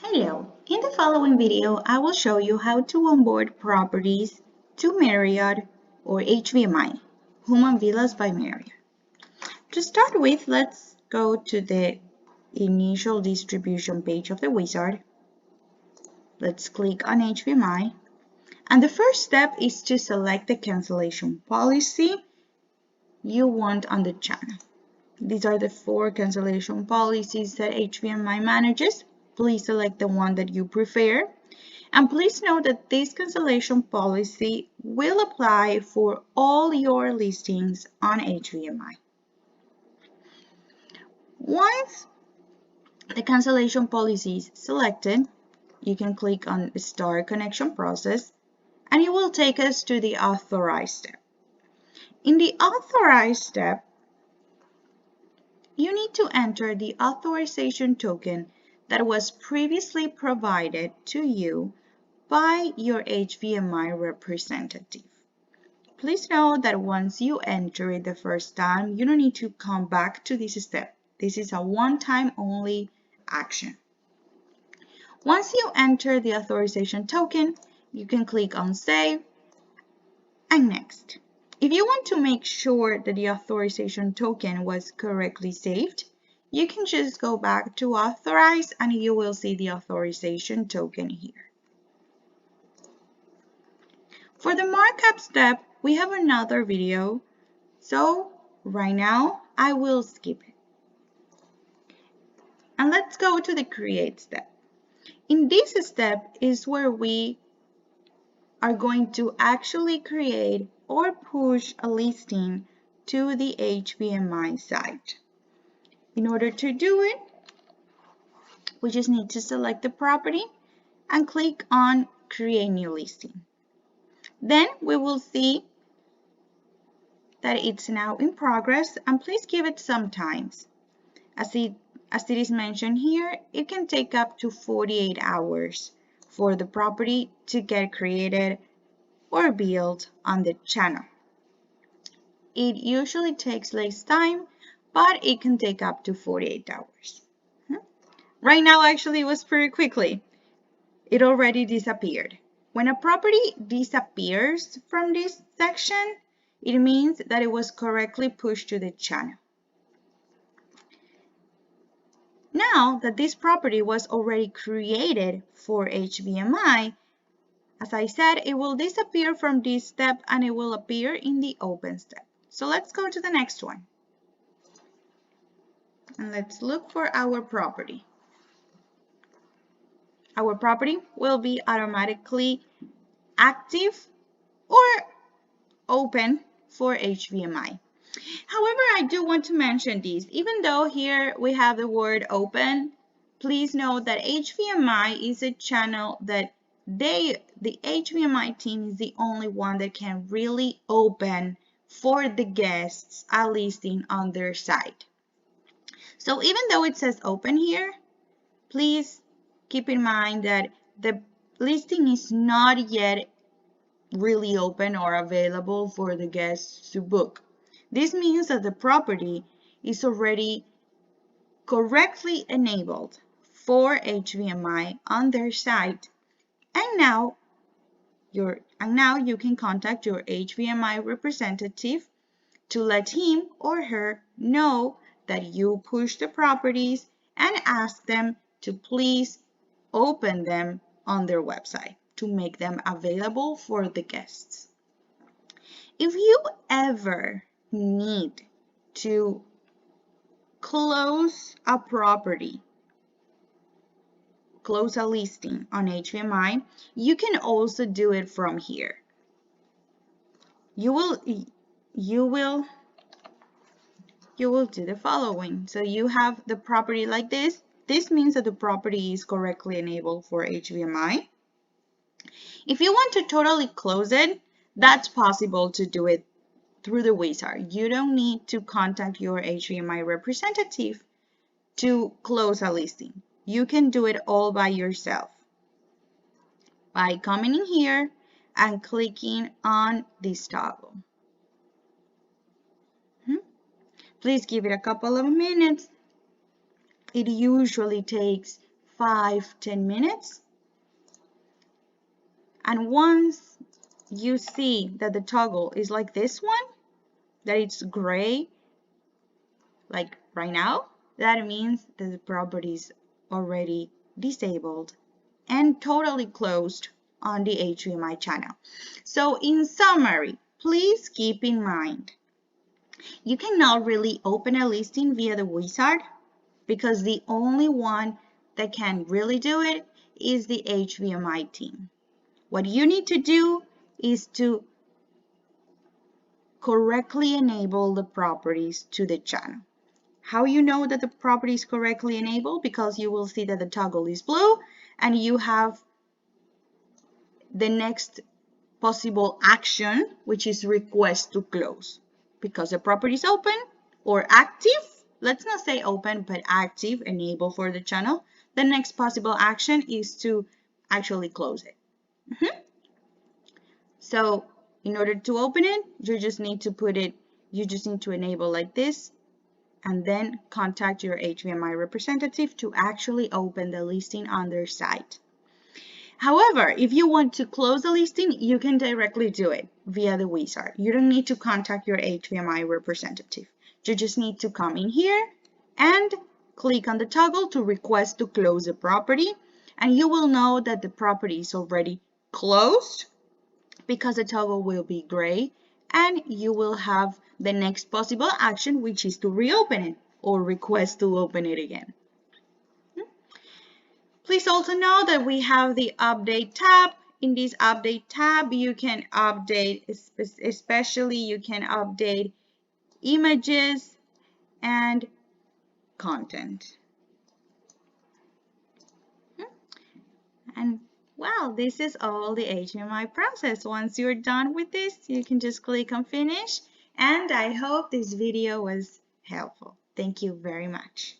Hello, in the following video, I will show you how to onboard properties to Marriott or HVMI, Human Villas by Marriott. To start with, let's go to the initial distribution page of the wizard. Let's click on HVMI. And the first step is to select the cancellation policy you want on the channel. These are the 4 cancellation policies that HVMI manages. Please select the one that you prefer. And please note that this cancellation policy will apply for all your listings on HVMI. Once the cancellation policy is selected, you can click on Start Connection Process, and it will take us to the Authorize step. In the Authorize step, you need to enter the authorization token that was previously provided to you by your HVMI representative. Please note that once you enter it the first time, you don't need to come back to this step. This is a one-time only action. Once you enter the authorization token, you can click on Save and Next. If you want to make sure that the authorization token was correctly saved, you can just go back to Authorize and you will see the authorization token here. For the markup step, we have another video, so right now I will skip it. And let's go to the Create step. In this step is where we are going to actually create or push a listing to the HVMI site. In order to do it, we just need to select the property and click on Create New Listing. Then we will see that it's now in progress, and please give it some time. As it is mentioned here, it can take up to 48 hours for the property to get created or built on the channel. It usually takes less time, but it can take up to 48 hours. Right now, actually, it was pretty quickly. It already disappeared. When a property disappears from this section, it means that it was correctly pushed to the channel. Now that this property was already created for HVMI, as I said, it will disappear from this step and it will appear in the Open step. So let's go to the next one. And let's look for our property. Our property will be automatically active or open for HVMI. However, I do want to mention this. Even though here we have the word open, please note that HVMI is a channel that the HVMI team is the only one that can really open for the guests a listing on their site. So even though it says open here, please keep in mind that the listing is not yet really open or available for the guests to book. This means that the property is already correctly enabled for HVMI on their site, and now you can contact your HVMI representative to let him or her know that you push the properties and ask them to please open them on their website to make them available for the guests. If you ever need to close a property, close a listing on HVMI, you can also do it from here. You will do the following. So you have the property like this. This means that the property is correctly enabled for HVMI. If you want to totally close it, that's possible to do it through the wizard. You don't need to contact your HVMI representative to close a listing. You can do it all by yourself by coming in here and clicking on this toggle. Please give it a couple of minutes. It usually takes 5-10 minutes. And once you see that the toggle is like this one, that it's gray, like right now, that means that the property is already disabled and totally closed on the HVMI channel. So in summary, please keep in mind, you cannot really open a listing via the wizard because the only one that can really do it is the HVMI team. What you need to do is to correctly enable the properties to the channel. How you know that the property is correctly enabled? Because you will see that the toggle is blue and you have the next possible action, which is request to close. Because the property is open or active, let's not say open, but active, enable for the channel, the next possible action is to actually close it. So in order to open it, you just need to enable like this, and then contact your HVMI representative to actually open the listing on their site. However, if you want to close the listing, you can directly do it via the wizard. You don't need to contact your HVMI representative. You just need to come in here and click on the toggle to request to close the property, and you will know that the property is already closed because the toggle will be gray, and you will have the next possible action, which is to reopen it or request to open it again. Please also know that we have the update tab. In this update tab, you can update, especially you can update images and content. And well, this is all the HVMI process. Once you're done with this, you can just click on finish. And I hope this video was helpful. Thank you very much.